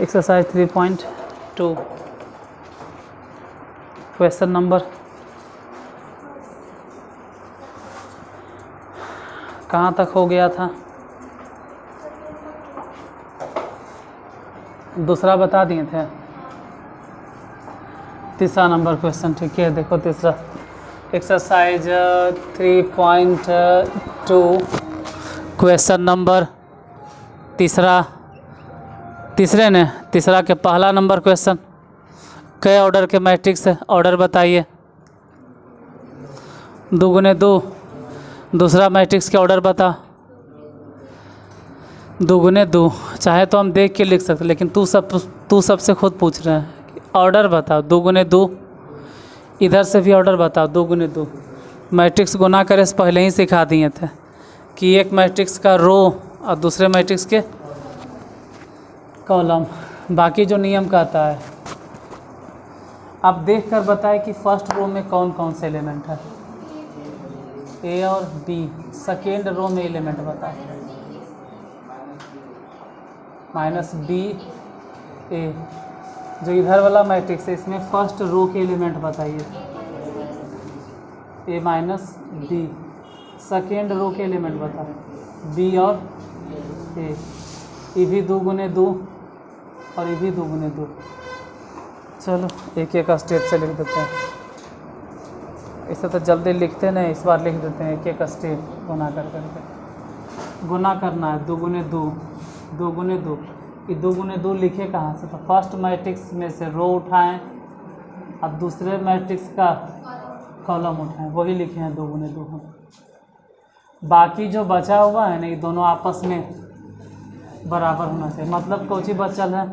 Exercise 3.2 question number कहाँ तक हो गया था, दूसरा बता दिए थे। तीसरा नंबर क्वेश्चन, ठीक है। देखो तीसरा एक्सरसाइज 3.2 क्वेश्चन नंबर तीसरा के पहला नंबर क्वेश्चन, कई ऑर्डर के मैट्रिक्स है, ऑर्डर बताइए। 2 गुने 2, दूसरा मैट्रिक्स के ऑर्डर बता। 2 गुने 2 चाहे तो हम देख के लिख सकते, लेकिन तू सबसे खुद पूछ रहे हैं कि ऑर्डर बताओ। 2 गुने 2, इधर से भी ऑर्डर बताओ। 2 गुने 2 मैट्रिक्स गुना करे से पहले ही सिखा दिए थे कि एक मैट्रिक्स का रो और दूसरे मैट्रिक्स के कॉलम, बाकी जो नियम कहता है। अब देख कर बताए कि फर्स्ट रो में कौन कौन से एलिमेंट है, ए और बी। सेकेंड रो में एलिमेंट बता, माइनस बी ए। जो इधर वाला मैट्रिक्स है इसमें फर्स्ट रो के एलिमेंट बताइए, ए माइनस बी। सेकेंड रो के एलिमेंट बता, बी और ए। ये भी 2 गुने 2 और ये भी 2 गुने 2। चलो एक एक स्टेप से लिख देते हैं, इसे तो जल्दी लिखते नहीं, इस बार लिख देते हैं एक एक स्टेप गुना कर करके। गुना करना है 2 गुने 2, 2 गुने 2। ये 2 गुने 2 लिखे कहाँ से, तो फर्स्ट मैट्रिक्स में से रो उठाएं अब दूसरे मैट्रिक्स का कॉलम उठाएं, वही लिखे हैं 2 गुने 2 हम। बाकी जो बचा हुआ है ना, ये दोनों आपस में बराबर होना चाहिए। मतलब कोची बचल है,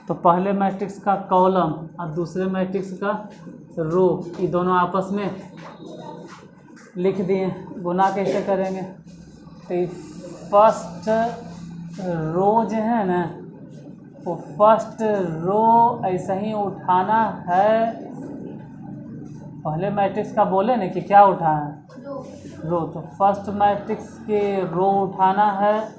तो पहले मैट्रिक्स का कॉलम और दूसरे मैट्रिक्स का रो, ये दोनों आपस में लिख दिए। गुना कैसे करेंगे, तो फर्स्ट रो जो है ना, वो फर्स्ट रो ऐसे ही उठाना है। पहले मैट्रिक्स का बोले ना कि क्या उठाना है, रो। तो फर्स्ट मैट्रिक्स के रो उठाना है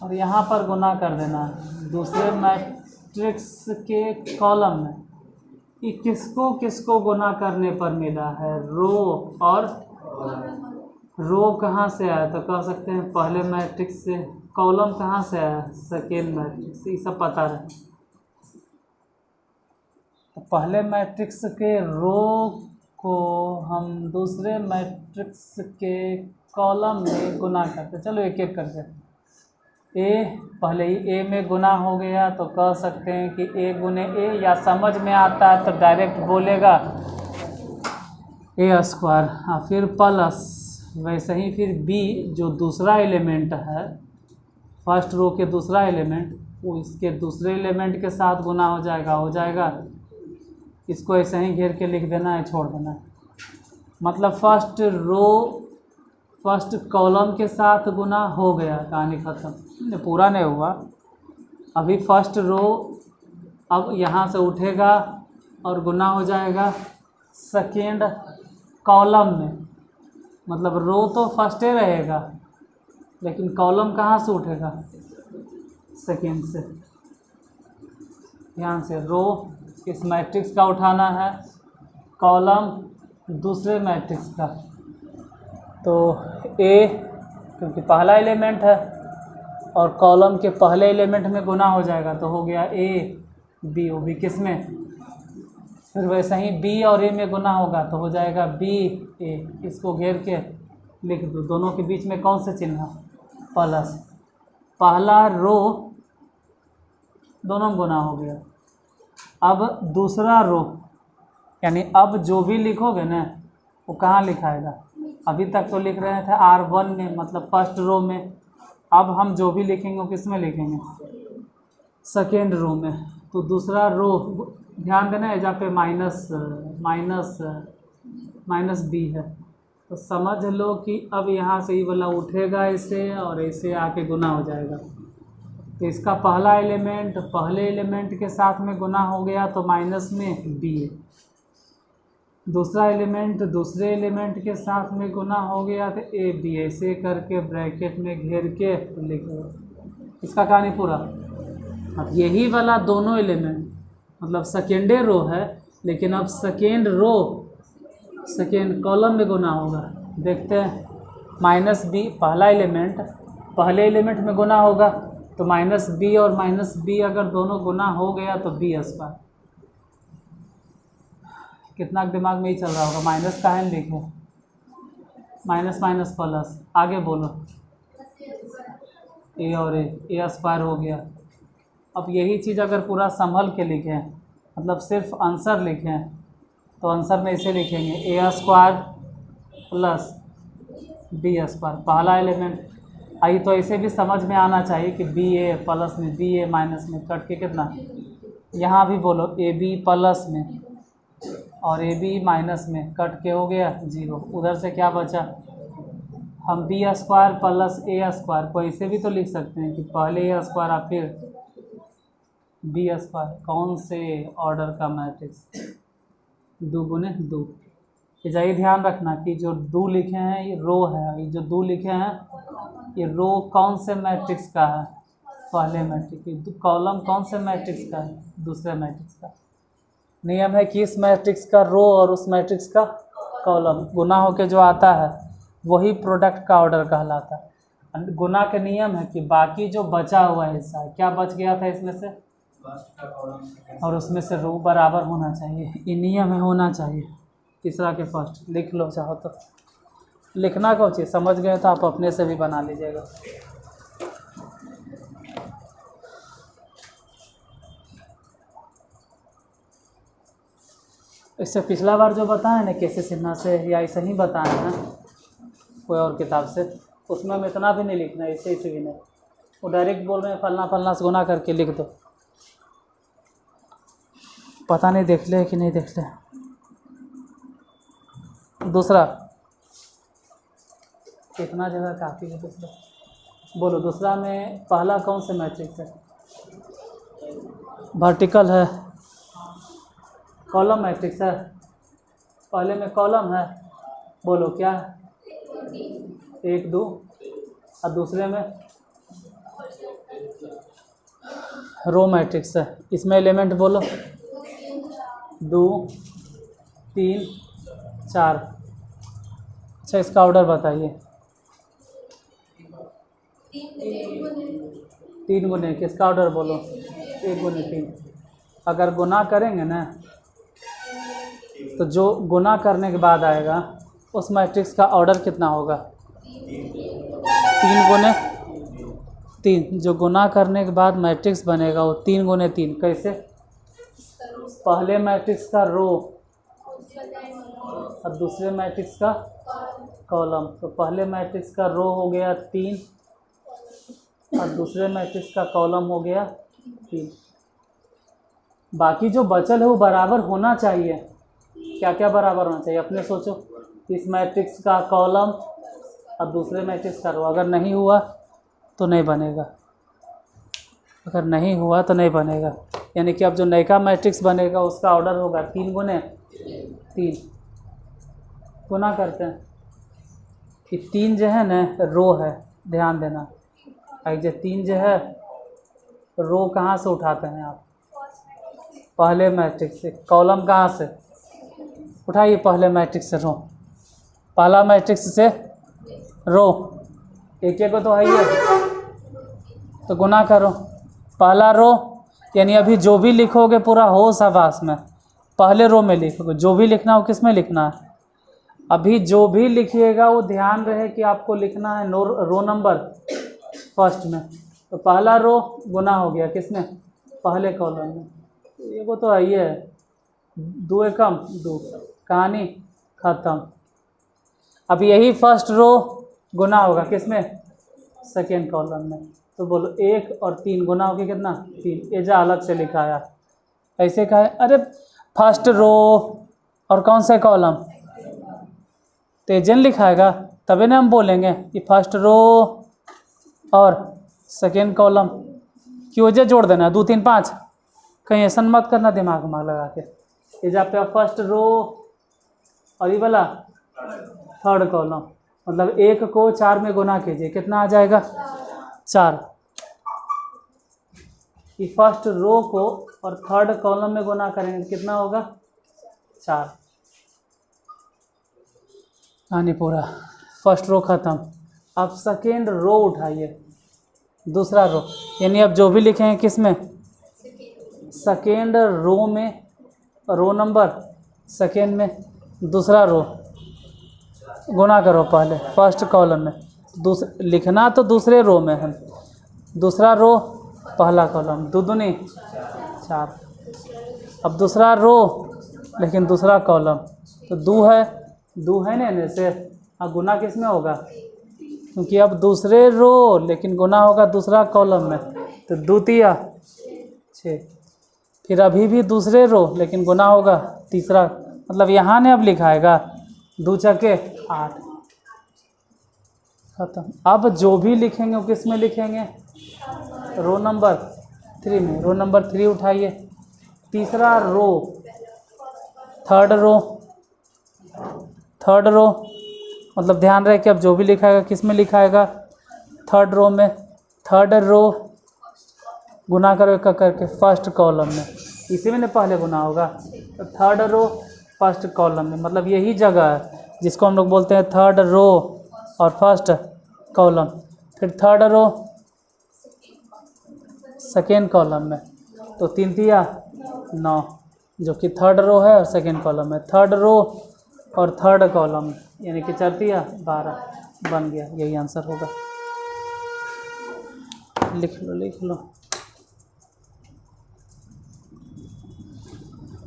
और यहाँ पर गुना कर देना है दूसरे मैट्रिक्स के कॉलम में। ये किसको किसको गुना करने पर मिला है, रो और रो कहाँ से आया, तो कह सकते हैं पहले मैट्रिक्स से। कॉलम कहाँ से आया, सेकेंड मैट्रिक्स से। ये सब पता रहे, तो पहले मैट्रिक्स के रो को हम दूसरे मैट्रिक्स के कॉलम में गुना करते। चलो एक एक करके। ए पहले ही ए में गुना हो गया, तो कह सकते हैं कि ए गुने ए, या समझ में आता है तो डायरेक्ट बोलेगा ए स्क्वायर, और फिर प्लस वैसे ही फिर बी जो दूसरा एलिमेंट है, फर्स्ट रो के दूसरा एलिमेंट, वो इसके दूसरे एलिमेंट के साथ गुना हो जाएगा। इसको ऐसे ही घेर के लिख देना है, छोड़ देना है। मतलब फर्स्ट रो फर्स्ट कॉलम के साथ गुना हो गया, कहानी ख़त्म। पूरा नहीं हुआ अभी। फर्स्ट रो अब यहाँ से उठेगा और गुना हो जाएगा सेकेंड कॉलम में। मतलब रो तो फर्स्टे रहेगा, लेकिन कॉलम कहाँ से उठेगा, सेकेंड से। ध्यान से, रो इस मैट्रिक्स का उठाना है, कॉलम दूसरे मैट्रिक्स का। तो ए क्योंकि पहला एलिमेंट है और कॉलम के पहले एलिमेंट में गुना हो जाएगा, तो हो गया ए बी। वो भी किस में, फिर वैसे ही बी और ए में गुना होगा तो हो जाएगा बी ए। इसको घेर के लिख दो, दोनों के बीच में कौन से चिन्ह, प्लस। पहला रो दोनों में गुना हो गया। अब दूसरा रो, यानी अब जो भी लिखोगे ना वो कहाँ लिखाएगा। अभी तक तो लिख रहे थे R1 में, मतलब फर्स्ट रो में। अब हम जो भी लिखेंगे वो किस में लिखेंगे, सेकेंड रो में। तो दूसरा रो, ध्यान देना है जहाँ पे माइनस बी है, तो समझ लो कि अब यहाँ से ये वाला उठेगा ऐसे और ऐसे आके गुना हो जाएगा। तो इसका पहला एलिमेंट पहले एलिमेंट के साथ में गुना हो गया तो माइनस में बी है। दूसरा एलिमेंट दूसरे एलिमेंट के साथ में गुना हो गया तो ए बी। ऐसे करके ब्रैकेट में घेर के लिखो। इसका कहानी पूरा अब यही वाला दोनों एलिमेंट मतलब सेकेंडे रो है, लेकिन अब सेकेंड रो सेकेंड कॉलम में गुना होगा। देखते हैं, माइनस बी पहला एलिमेंट पहले एलिमेंट में गुना होगा, तो माइनस बी और माइनस बी अगर दोनों गुना हो गया तो बी स्क्वायर। कितना दिमाग में ही चल रहा होगा, माइनस का है लिखे, माइनस माइनस प्लस, आगे बोलो, ए और ए स्क्वायर हो गया। अब यही चीज़ अगर पूरा संभल के लिखें, मतलब सिर्फ आंसर लिखें, तो आंसर में इसे लिखेंगे ए स्क्वायर प्लस बी स्क्वायर पहला एलिमेंट। आई तो इसे भी समझ में आना चाहिए कि बी ए प्लस में बी ए माइनस में कट के कितना, यहाँ भी बोलो ए बी प्लस में और ए बी माइनस में कट के हो गया 0। उधर से क्या बचा, हम बी स्क्वायर प्लस ए स्क्वायर को ऐसे भी तो लिख सकते हैं कि पहले ए स्क्वायर और फिर बी स्क्वायर। कौन से ऑर्डर का मैट्रिक्स, 2 गुने 2। यही ध्यान रखना कि जो 2 लिखे हैं ये रो है, ये जो 2 लिखे हैं ये रो कौन से मैट्रिक्स का है, पहले मैट्रिक्स। कॉलम कौन से मैट्रिक्स का है, दूसरे मैट्रिक्स का। नियम है कि इस मैट्रिक्स का रो और उस मैट्रिक्स का कॉलम गुना होके जो आता है वही प्रोडक्ट का ऑर्डर कहलाता है। गुना के नियम है कि बाकी जो बचा हुआ हिस्सा है, क्या बच गया था इसमें से, और उसमें से रो बराबर होना चाहिए, ये नियम है, होना चाहिए। तीसरा के फर्स्ट लिख लो, चाहो तो लिखना कौन चीज़ समझ गए तो आप अपने से भी बना लीजिएगा। इससे पिछला बार जो बताए ना कैसे सिन्हा से या ऐसे ही बताए हैं कोई और किताब से, उसमें हम इतना भी नहीं लिखना है, ऐसे भी नहीं, वो डायरेक्ट बोल रहे हैं फलना फलना से गुना करके लिख दो। पता नहीं देख ले कि नहीं देख ले। दूसरा इतना जगह काफ़ी है। दूसरा बोलो, दूसरा में पहला कौन से मैट्रिक्स है, वर्टिकल है, कॉलम मैट्रिक्स है, पहले में कॉलम है, बोलो क्या है, 1 2, और दूसरे में रो मैट्रिक्स है। इसमें एलिमेंट बोलो 2 3 4। अच्छा, इसका ऑर्डर बताइए। 3 गुने, किसका ऑर्डर बोलो, 1 गुने 3। अगर गुना करेंगे ना तो जो गुना करने के बाद आएगा उस मैट्रिक्स का ऑर्डर कितना होगा, 3 गुने 3। जो गुना करने के बाद मैट्रिक्स बनेगा वो 3 गुने 3। कैसे, पहले मैट्रिक्स का रो और दूसरे मैट्रिक्स का कॉलम। तो पहले मैट्रिक्स का रो हो गया 3 और दूसरे मैट्रिक्स का कॉलम हो गया 3। बाकी जो बचल है वो बराबर होना चाहिए। क्या क्या बराबर होना चाहिए, अपने सोचो। इस मैट्रिक्स का कॉलम और दूसरे मैट्रिक्स का रो, अगर नहीं हुआ तो नहीं बनेगा, अगर नहीं हुआ तो नहीं बनेगा। यानी कि अब जो नया मैट्रिक्स बनेगा उसका ऑर्डर होगा 3 गुने 3। गुना करते हैं कि 3 जो है ना रो है, ध्यान देना। जो 3 जो है रो कहाँ से उठाते हैं आप, पहले मैट्रिक्स से। कॉलम कहाँ से उठाइए, पहले मैट्रिक्स से रो, पहला मैट्रिक्स से रो, एक एक को तो है ही है, तो गुना करो। पहला रो यानी अभी जो भी लिखोगे पूरा होश आवास में पहले रो में लिखोगे, जो भी लिखना हो किस में लिखना है। अभी जो भी लिखिएगा वो ध्यान रहे कि आपको लिखना है रो नंबर फर्स्ट में। तो पहला रो गुना हो गया किसमें, पहले कॉलम में। ये वो तो है, 2 एकम 2, कहानी ख़त्म। अब यही फर्स्ट रो गुना होगा किसमें, सेकेंड कॉलम में। तो बोलो 1 और 3 गुना हो गया कितना, 3। एजा अलग से लिखाया, ऐसे कहा है, अरे फर्स्ट रो और कौन से कॉलम, तो एजन लिखाएगा तभी ना हम बोलेंगे कि फर्स्ट रो और सेकेंड कॉलम। क्यों जे जोड़ देना 2 3 5, कहीं ऐसा मत करना दिमाग लगा के। ये जब पे फर्स्ट रो और ये वाला थर्ड कॉलम, मतलब 1 को 4 में गुना कीजिए, कितना आ जाएगा 4। कि फर्स्ट रो को और थर्ड कॉलम में गुना करेंगे तो कितना होगा 4। कहानी पूरा, फर्स्ट रो ख़त्म। अब सेकेंड रो उठाइए, दूसरा रो, यानी अब जो भी लिखेंगे किस में, सेकेंड रो में, रो नंबर सेकेंड में, दूसरा रो गुना करो पहले फर्स्ट कॉलम में, लिखना तो दूसरे रो में है, दूसरा रो पहला कॉलम, 2 दूनी 4। अब दूसरा रो लेकिन दूसरा कॉलम तो 2 है ना, इनमें से अब गुना किस में होगा, क्योंकि अब दूसरे रो लेकिन गुना होगा दूसरा कॉलम में, तो 2 तिया 6। फिर अभी भी दूसरे रो लेकिन गुना होगा तीसरा, मतलब यहाँ ने अब लिखाएगा 2 चके 8 खत्म। अब जो भी लिखेंगे वो किस में लिखेंगे, रो नंबर 3 में। रो नंबर 3 उठाइए, तीसरा रो, थर्ड रो मतलब ध्यान रहे कि अब जो भी लिखाएगा किस में लिखाएगा, थर्ड रो में। थर्ड रो गुना करो एक करके फर्स्ट कॉलम में, इसी में ना पहले गुना होगा, तो थर्ड रो फर्स्ट कॉलम में, मतलब यही जगह है जिसको हम लोग बोलते हैं थर्ड रो और फर्स्ट कॉलम। फिर थर्ड रो सेकेंड कॉलम में, तो 3 तिया 9, जो कि थर्ड रो है और सेकेंड कॉलम है। थर्ड रो और थर्ड कॉलम यानी कि 4 तिया 12 बन गया, यही आंसर होगा। लिख लो।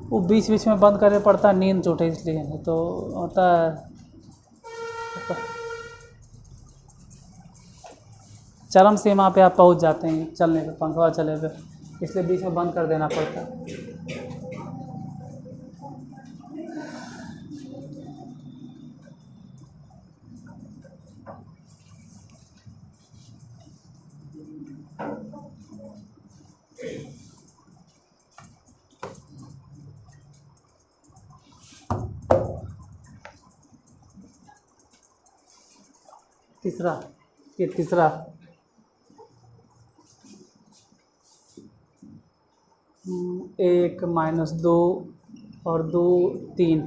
वो बीच बीच में बंद करना पड़ता है, नींद चोटे इसलिए, तो होता है। चरम सीमा पे आप पहुंच जाते हैं चलने पे, पंखा चले पे, इसलिए बीच में बंद कर देना पड़ता है। तीसरा 1 - 2 और 2 3,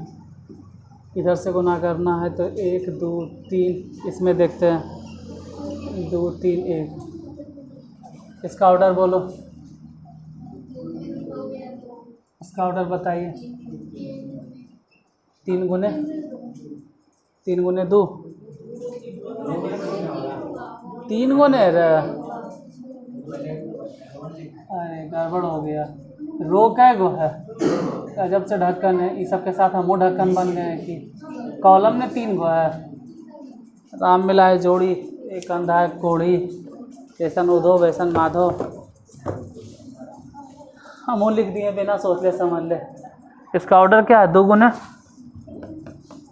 इधर से गुना करना है तो 1 2 3, इसमें देखते हैं 2 3 1। इसका ऑर्डर बोलो, इसका ऑर्डर बताइए। 3 गुने 2, 3 गुने अरे गड़बड़ हो गया। रो कै गो है, जब से ढक्कन है, इस सब के साथ हम ढक्कन बन गए हैं कि कॉलम में 3 गो है। राम मिलाए जोड़ी, एक अंधा एक कोढ़ी, ऐसन उधो वैसन माधो। हम वो लिख दिए बिना सोच ले समझ ले। इसका ऑर्डर क्या है, 2 गुने।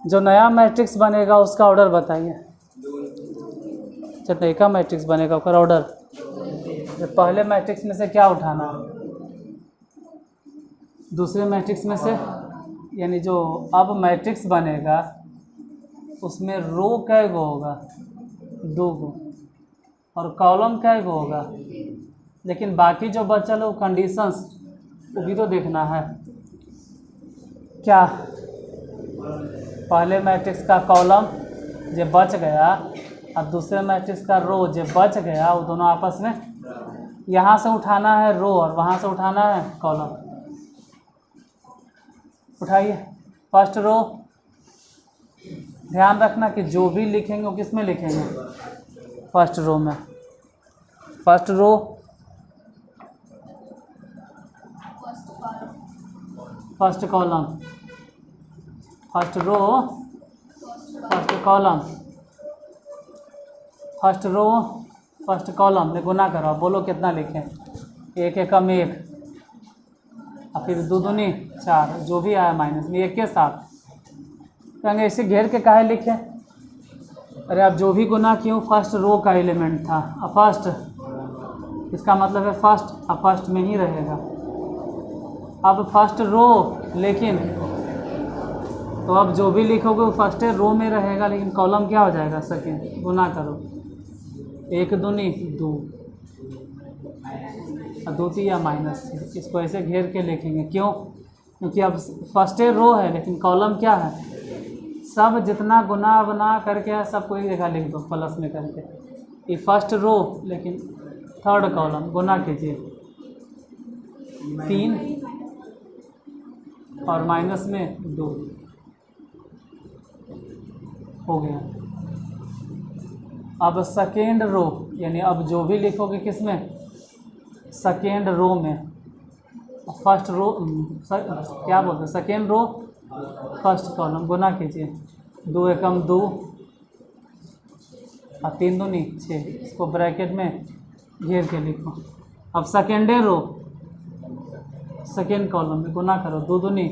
जो नया मैट्रिक्स बनेगा उसका ऑर्डर बताइए। जब नया मैट्रिक्स बनेगा उसका ऑर्डर, पहले मैट्रिक्स में से क्या उठाना है, दूसरे मैट्रिक्स में से, यानी जो अब मैट्रिक्स बनेगा उसमें रो कै गो होगा, 2 गो, और कॉलम कै गो होगा। लेकिन बाकी जो बचल है वो कंडीशंस वो भी तो देखना है। क्या पहले मैट्रिक्स का कॉलम जो बच गया और दूसरे मैट्रिक्स का रो जो बच गया, वो दोनों आपस में, यहाँ से उठाना है रो और वहाँ से उठाना है कॉलम। उठाइए फर्स्ट रो। ध्यान रखना कि जो भी लिखेंगे वो किस में लिखेंगे, फर्स्ट रो में। First row, first column, first row, first column, first row, first column में गुना करो। बोलो कितना लिखें, 1 एकम 1 और फिर 2 दूनी 4, जो भी आया माइनस में 1 के साथ। कहेंगे इसे घेर के काहे लिखें, अरे आप जो भी गुना क्यों, फर्स्ट रो का एलिमेंट था, अब फर्स्ट, इसका मतलब है फर्स्ट, अब फर्स्ट में ही रहेगा। अब फर्स्ट रो, लेकिन तो अब जो भी लिखोगे वो फर्स्ट रो में रहेगा, लेकिन कॉलम क्या हो जाएगा, सेकेंड। गुना करो, 1 दूनी 2, और 2 तिया -3। इसको ऐसे घेर के लिखेंगे, क्यों? क्योंकि अब फर्स्ट रो है लेकिन कॉलम क्या है, सब जितना गुना बना करके है सबको एक जगह लिख दो प्लस में करके। ये फर्स्ट रो लेकिन थर्ड कॉलम गुना कीजिए, 3 और माइनस में 2 हो गया। अब सेकेंड रो यानी अब जो भी लिखोगे किस में, सेकेंड रो में, फर्स्ट रो क्या बोलते हैं, सेकेंड रो फर्स्ट कॉलम गुना कीजिए, 2 एकम 2 और 3 दूनी 6। इसको ब्रैकेट में घेर के लिखो। अब सेकेंडे रो सेकेंड कॉलम में गुना करो, 2 दूनी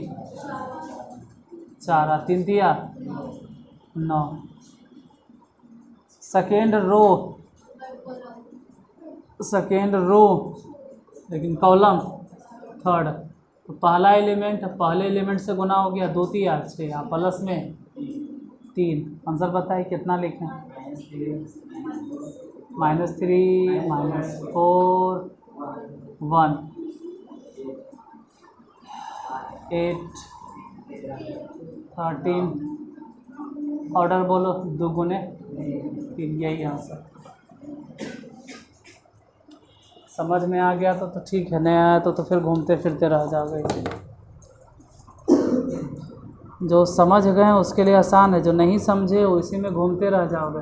4 और 3 तिया 9। सेकेंड रो लेकिन कॉलम थर्ड, तो पहला एलिमेंट पहले एलिमेंट से गुना हो गया, 2 तिया 6 और प्लस में 3। आंसर बताइए कितना लिखें, -3 -4 1 8 13। ऑर्डर बोलो, 2 गुने 3, यही आंसर। समझ में आ गया तो ठीक है, नहीं आया तो फिर घूमते फिरते रह जाओगे। जो समझ गए उसके लिए आसान है, जो नहीं समझे वो इसी में घूमते रह जाओगे।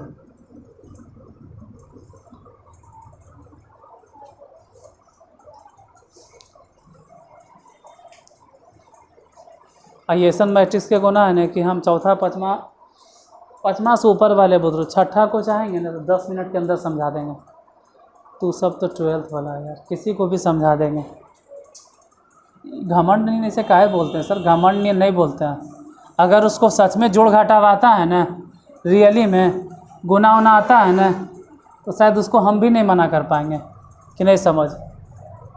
आइएसन मैट्रिक्स के गुना है ना कि हम चौथा पाँचवा से ऊपर वाले बोल रहे, छठा को चाहेंगे ना तो 10 मिनट के अंदर समझा देंगे। तू सब तो 12th वाला है यार, किसी को भी समझा देंगे। घमंड नहीं इसे काहे बोलते हैं सर, घमंड नहीं बोलते हैं। अगर उसको सच में जोड़ घटाव आता है ना, रियली में गुना उना आता है ना, तो शायद उसको हम भी नहीं मना कर पाएंगे कि नहीं समझ।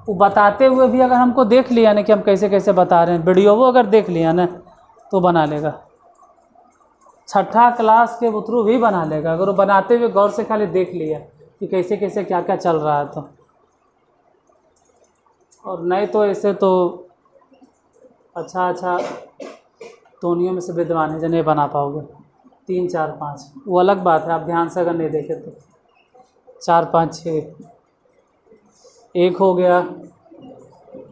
वो बताते हुए भी अगर हमको देख लिया ना कि हम कैसे कैसे बता रहे हैं, वीडियो वो अगर देख लिया ना तो बना लेगा। छठा क्लास के थ्रू भी बना लेगा अगर वो बनाते हुए गौर से खाली देख लिया कि कैसे कैसे क्या क्या चल रहा है तो। और नहीं तो ऐसे तो अच्छा तोनियों में से विद्वान है जो नहीं बना पाओगे। 3 4 5 वो अलग बात है, आप ध्यान से अगर नहीं देखे तो। 4 5 6 1 हो गया,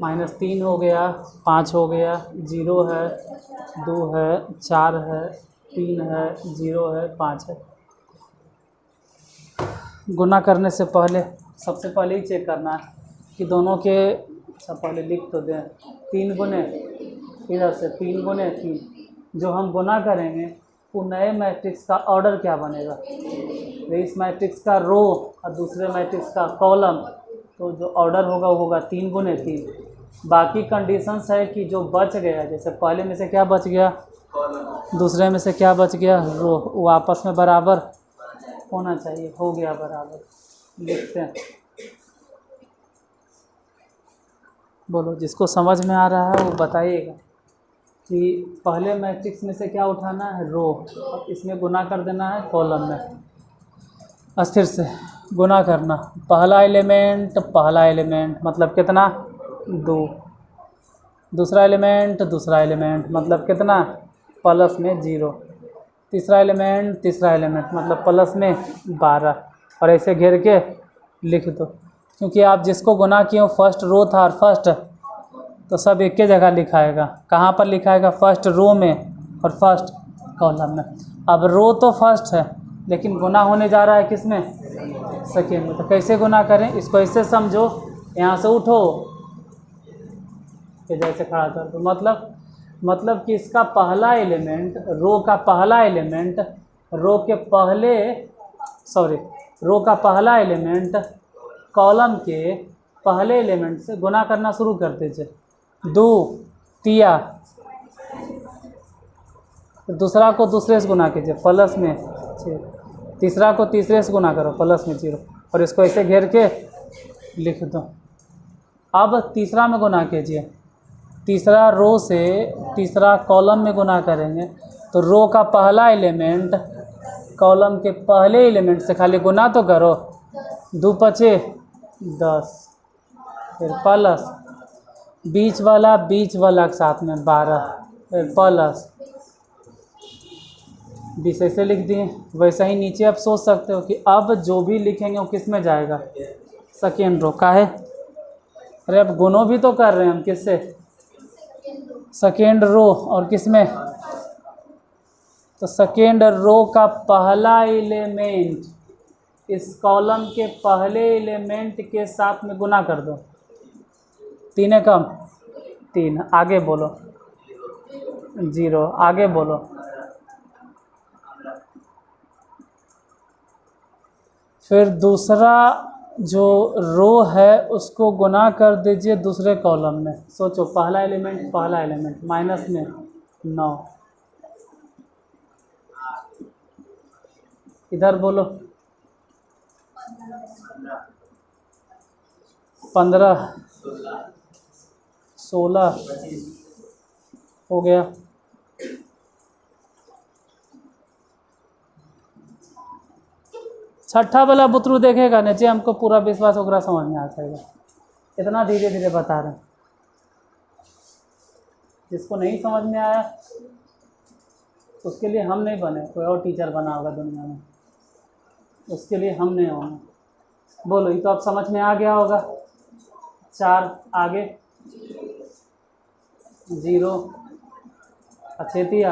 -3 हो गया, 5 हो गया, 0 है, 2 है, 4 है, 3 है, 0 है, 5 है। गुना करने से पहले सबसे पहले ही चेक करना है कि दोनों के, सब पहले लिख तो दें, 3 गुने इधर से 3 गुने 3, जो हम गुना करेंगे वो नए मैट्रिक्स का ऑर्डर क्या बनेगा, इस मैट्रिक्स का रो और दूसरे मैट्रिक्स का कॉलम, तो जो ऑर्डर होगा वो होगा 3 गुने 3। बाकी कंडीशंस है कि जो बच गया, जैसे पहले में से क्या बच गया, दूसरे में से क्या बच गया, रो, वो आपस में बराबर होना चाहिए, हो गया बराबर। लिखते हैं, बोलो जिसको समझ में आ रहा है वो बताइएगा कि पहले मैट्रिक्स में से क्या उठाना है, रो, और इसमें गुना कर देना है कॉलम में। अस्थिर से गुना करना, पहला एलिमेंट मतलब कितना, 2, दूसरा एलिमेंट मतलब कितना, प्लस में 0, तीसरा एलिमेंट मतलब प्लस में 12, और ऐसे घेर के लिख दो। क्योंकि आप जिसको गुना किए हो फर्स्ट रो था और फर्स्ट, तो सब एक ही जगह लिखाएगा। कहाँ पर लिखाएगा, फर्स्ट रो में और फर्स्ट कॉलम में। अब रो तो फर्स्ट है लेकिन गुना होने जा रहा है किस में, सेकेंड में। तो कैसे गुना करें, इसको ऐसे समझो, यहाँ से उठो इधर से खड़ा कर दो, मतलब कि इसका पहला एलिमेंट, रो का पहला एलिमेंट, रो का पहला एलिमेंट कॉलम के पहले एलिमेंट से गुना करना शुरू कर दीजिए। 2 तिया, दूसरा को दूसरे से गुना कीजिए, प्लस में 6, तीसरा को तीसरे से गुना करो, प्लस में 0, और इसको ऐसे घेर के लिख दो। अब तीसरा में गुना कीजिए, तीसरा रो से तीसरा कॉलम में गुना करेंगे तो रो का पहला एलिमेंट कॉलम के पहले एलिमेंट से खाली गुना तो करो, 2 5 10, फिर प्लस बीच वाला के साथ में 12, फिर प्लस 20 ऐसे लिख दिए। वैसा ही नीचे आप सोच सकते हो कि अब जो भी लिखेंगे वो किस में जाएगा, सेकेंड रो का है। अरे अब गुणों भी तो कर रहे हैं हम, किससे, सेकेंड रो, और किस में, तो सेकेंड रो का पहला एलिमेंट इस कॉलम के पहले एलिमेंट के साथ में गुना कर दो। 3 कम 3, आगे बोलो 0, आगे बोलो। फिर दूसरा जो रो है उसको गुना कर दीजिए दूसरे कॉलम में। सोचो पहला एलिमेंट माइनस में 9, इधर बोलो 15, 16 हो गया। छठा वाला बुतरू देखेगा नीचे, हमको पूरा विश्वास ओकरा समझ में आ जाएगा। इतना धीरे धीरे बता रहे हैं। जिसको नहीं समझ में आया उसके लिए हम नहीं बने, कोई और टीचर बना होगा दुनिया में, उसके लिए हम नहीं होंगे। बोलो, ये तो अब समझ में आ गया होगा। 4 आगे 0 अच्छेतिया,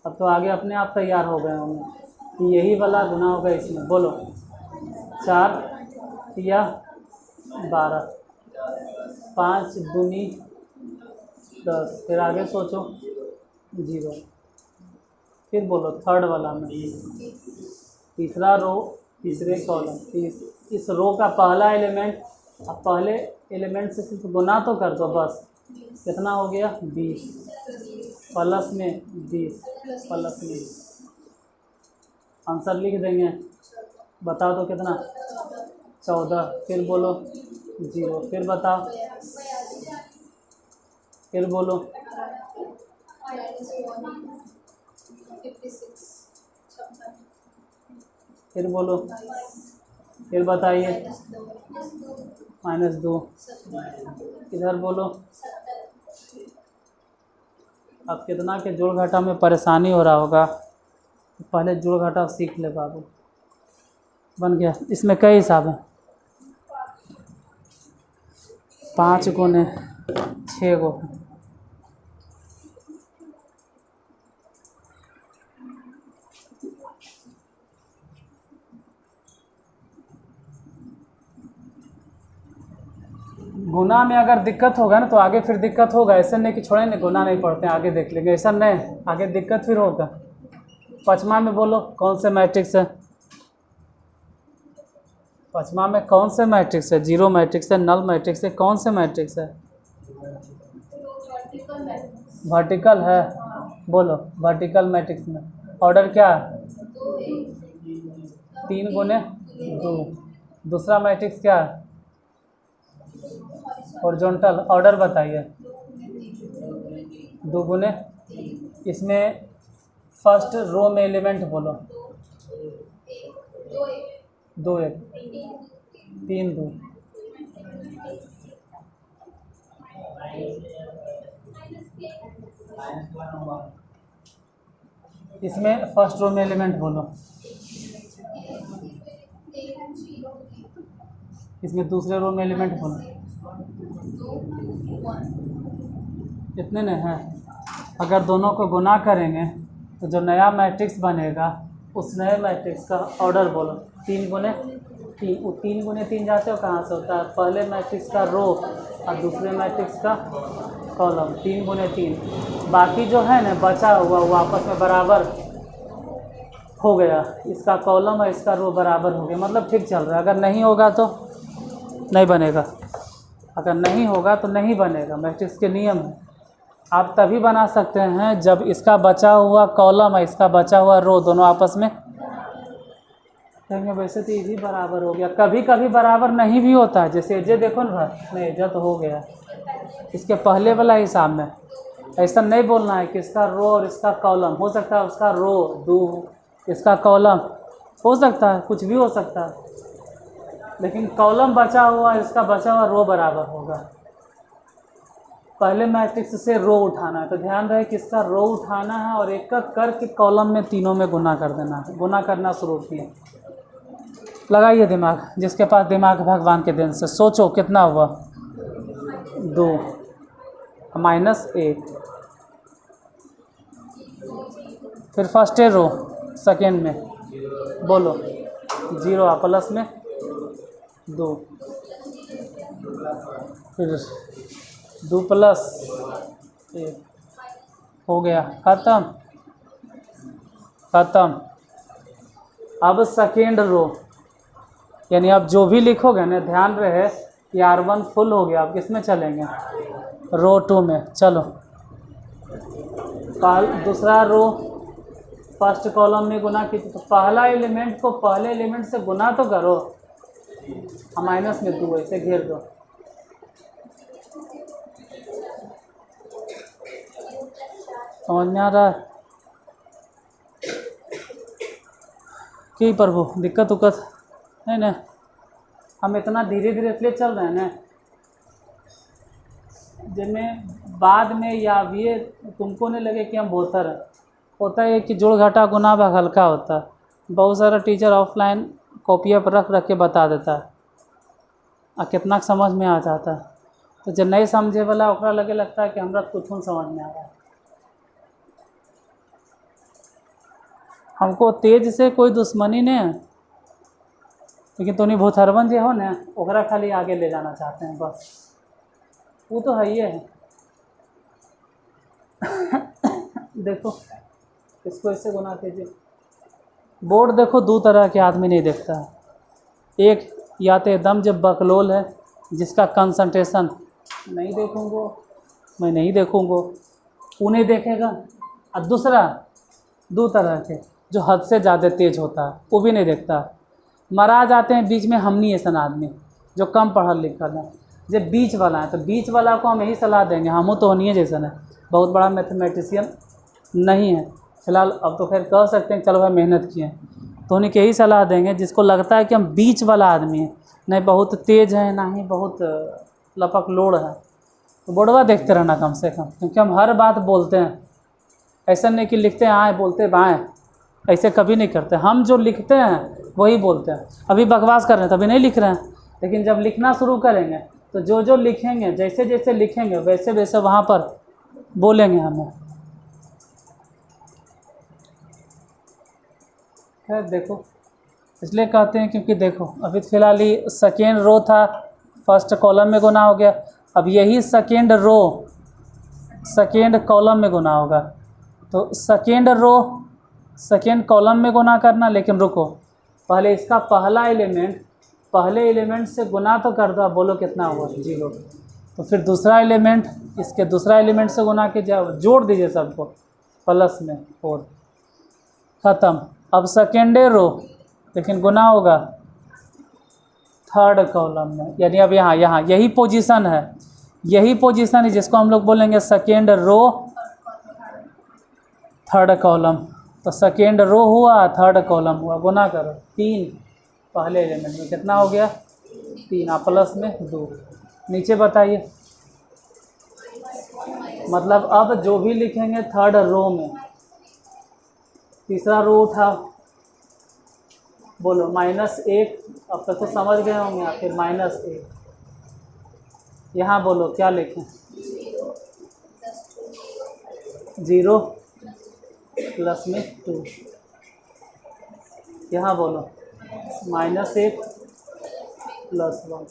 अब तो आगे अपने आप तैयार हो गए होंगे कि यही वाला गुना होगा इसमें। बोलो 4 या 12, 5 दूनी 10, फिर आगे सोचो 0। फिर बोलो थर्ड वाला में, तीसरा रो तीसरे कॉलम, इस रो का पहला एलिमेंट, अब पहले एलिमेंट से सिर्फ गुना तो कर दो बस। कितना हो गया 20, प्लस में 20, प्लस में, आंसर लिख देंगे। बता दो कितना, 14। फिर बोलो 0, फिर बताओ, फिर बोलो 56, फिर बोलो, फिर बताइए -2, इधर बोलो। अब कितना के जोड़ घटा में परेशानी हो रहा होगा, पहले जोड़ घटा सीख ले बाबू। बन गया। इसमें कई हिसाब हैं, 5 गुने 6 गो। गुना में अगर दिक्कत होगा ना तो आगे फिर दिक्कत होगा। ऐसा नहीं कि छोड़ेंगे गुना नहीं पढ़ते हैं आगे देख लेंगे, ऐसा नहीं, आगे दिक्कत फिर होगा। 5वां में बोलो कौन से मैट्रिक्स है, 5वां में कौन से मैट्रिक्स है, जीरो मैट्रिक्स है, नल मैट्रिक्स है, कौन से मैट्रिक्स है, वर्टिकल है। बोलो वर्टिकल मैट्रिक्स में ऑर्डर क्या है, 3 गुने 2। दूसरा मैट्रिक्स क्या है, हॉरिजॉन्टल। ऑर्डर बताइए, 2 गुने, इसमें फर्स्ट रो में एलिमेंट बोलो, 2 1 3 2। इसमें फर्स्ट रो में एलिमेंट बोलो, इसमें दूसरे रो में एलिमेंट बोलो, इतने नहीं हैं। अगर दोनों को गुना करेंगे तो जो नया मैट्रिक्स बनेगा उस नए मैट्रिक्स का ऑर्डर बोलो। 3 गुने 3, वो 3 गुने 3 जाते हो कहाँ से होता है, पहले मैट्रिक्स का रो और दूसरे मैट्रिक्स का कॉलम। 3 गुने 3, बाकी जो है ना बचा हुआ वो आपस में बराबर हो गया, इसका कॉलम और इसका रो बराबर हो गया, मतलब ठीक चल रहा है। अगर नहीं होगा तो नहीं बनेगा, अगर नहीं होगा तो नहीं बनेगा, मैट्रिक्स के नियम है। आप तभी बना सकते हैं जब इसका बचा हुआ कॉलम है इसका बचा हुआ रो दोनों आपस में कहेंगे वैसे तो ये भी बराबर हो गया। कभी कभी बराबर नहीं भी होता है, जैसे ये देखो ना भाई, नहीं ये तो हो गया इसके पहले वाला हिसाब में। ऐसा नहीं बोलना है कि इसका रो और इसका कॉलम, हो सकता है उसका रो 2 इसका कॉलम, हो सकता है कुछ भी हो सकता है। लेकिन कॉलम बचा हुआ, इसका बचा हुआ रो बराबर होगा। पहले मैट्रिक्स से रो उठाना है, तो ध्यान रहे कि इसका रो उठाना है और एक एक करके कॉलम में तीनों में गुना कर देना है। गुना करना शुरू किए, लगाइए दिमाग, जिसके पास दिमाग भगवान के दिन से। सोचो कितना हुआ, 2 -1, फिर फर्स्ट रो सेकेंड में बोलो 0 प्लस में 2, फिर 2 + 1 हो गया, ख़त्म। अब सेकेंड रो, यानी आप जो भी लिखोगे ना, ध्यान रहे कि R1 फुल हो गया। आप किस में चलेंगे, रो 2 में। चलो दूसरा रो फर्स्ट कॉलम में गुना की, तो पहला एलिमेंट को पहले एलिमेंट से गुना तो करो, माइनस में 2 ऐसे घेर दो। समझ में आ रहा है कि प्रभु दिक्कत उक्कत नहीं ना? हम इतना धीरे धीरे इसलिए चल रहे हैं ना, जिनमें बाद में या ये तुमको नहीं लगे कि हम बोतर हैं। होता है कि जोड़ घटा गुना भाग हल्का होता है। बहुत सारा टीचर ऑफलाइन कॉपियाँ पर रख के बता देता है और कितना समझ में आ जाता है। तो जब नहीं समझे वाला ओकरा लगे लगता है कि हमरा कुछ समझ में आ रहा है। हमको तेज से कोई दुश्मनी नहीं है, लेकिन तो नहीं भूथरवन जो हो ना, ओकरा खाली आगे ले जाना चाहते हैं बस। वो तो है ही है। देखो इसको इससे गुना कीजिए। बोर्ड देखो, 2 तरह के आदमी नहीं देखता है। एक या तो एकदम जब बकलोल है, जिसका कंसंट्रेशन नहीं देखूँगो मैं नहीं देखूँगो, उन्हें देखेगा। और दूसरा 2 तरह के, जो हद से ज़्यादा तेज होता है, वो भी नहीं देखता। मरा जाते हैं बीच में हमनी ऐसा आदमी जो कम पढ़ल लिखल है। जब बीच वाला है तो बीच वाला को हम यही सलाह देंगे, हमू तो होनी है जैसा है, बहुत बड़ा मैथमेटिशियन नहीं है फिलहाल। अब तो खैर कह सकते हैं चलो भाई मेहनत किए, तो उन्हीं के यही सलाह देंगे जिसको लगता है कि हम बीच वाला आदमी है, नहीं बहुत तेज़ है ना ही बहुत लपक लोड़ है। तो बोर्डवा देखते रहना कम से कम, क्योंकि हम हर बात बोलते हैं। ऐसा नहीं कि लिखते हैं आए बोलते बाएँ, ऐसे कभी नहीं करते। हम जो लिखते हैं वही बोलते हैं। अभी बकवास कर रहे हैं तभी नहीं लिख रहे हैं, लेकिन जब लिखना शुरू करेंगे तो जो जो लिखेंगे, जैसे जैसे लिखेंगे वैसे वैसे वहाँ पर बोलेंगे हमें। खैर देखो, इसलिए कहते हैं क्योंकि देखो अभी फ़िलहाल ही सेकेंड रो था, फर्स्ट कॉलम में गुना हो गया। अब यही सेकेंड रो सेकेंड कॉलम में गुना होगा, तो सेकेंड रो सेकेंड कॉलम में गुना करना। लेकिन रुको, पहले इसका पहला एलिमेंट पहले एलिमेंट से गुना तो कर दो। बोलो कितना हुआ, 0। तो फिर दूसरा एलिमेंट इसके दूसरा एलिमेंट से गुना के जोड़ दीजिए सबको, प्लस में 4, ख़त्म। अब सेकेंडे रो, लेकिन गुना होगा थर्ड कॉलम में, यानी अब यहाँ यही पोजीशन है, यही पोजीशन है जिसको हम लोग बोलेंगे सेकेंड रो थर्ड कॉलम। तो सेकेंड रो हुआ, थर्ड कॉलम हुआ, गुना करो 3 पहले एलिमेंट में, कितना हो गया 3 प्लस में 2। नीचे बताइए, मतलब अब जो भी लिखेंगे थर्ड रो में, तीसरा रो उठा, बोलो -1। अब तक तो समझ गए होंगे आप, फिर -1 यहाँ बोलो क्या लिखें, 0 प्लस में 2। यहाँ बोलो -1 प्लस 1।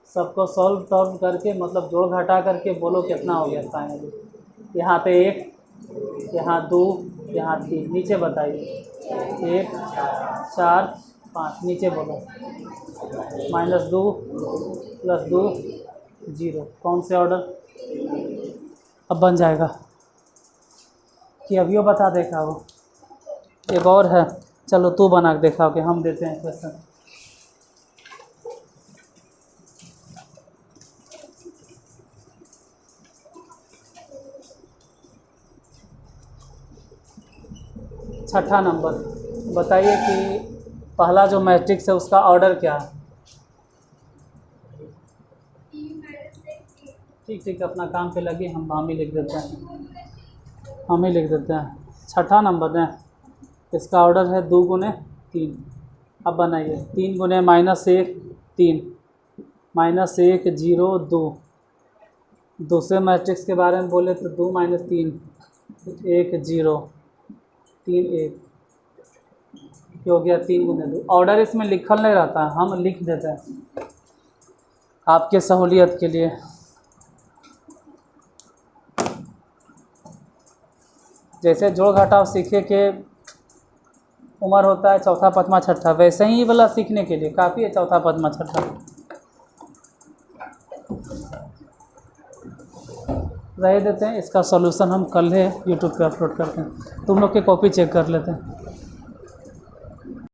सबको सॉल्व करके, मतलब जोड़ घटा करके बोलो कितना हो गया फाइनली। यहाँ पे 1, यहाँ 2, यहाँ 3। नीचे बताइए, 1 4 5। नीचे बोलो -2 प्लस 2 0। कौन से ऑर्डर अब बन जाएगा कि अभी वो बता देखा वो। एक और है, चलो तू बना के देखा कि हम देते हैं क्वेश्चन। छठा नंबर बताइए कि पहला जो मैट्रिक्स है उसका ऑर्डर क्या है? ठीक ठीक, अपना काम पे लगे, हम ही लिख देते हैं, हम ही लिख देते हैं। छठा नंबर दें, इसका ऑर्डर है 2 गुने 3। अब बनाइए, 3 गुने -1 3, -1 0 2। दूसरे मैट्रिक्स के बारे में बोले तो 2 - 3 1 0 3 1, हो गया 3 गुने 2। ऑर्डर इसमें लिखल नहीं रहता है, हम लिख देते हैं आपके सहूलियत के लिए। जैसे जोड़ घटाव सीखे के उम्र होता है चौथा पाँचवा छठा, वैसे ही वाला सीखने के लिए काफ़ी है चौथा पाँचवा छठा। रह देते हैं, इसका सॉल्यूशन हम कल है यूट्यूब पे अपलोड करते हैं, तुम लोग की कॉपी चेक कर लेते हैं।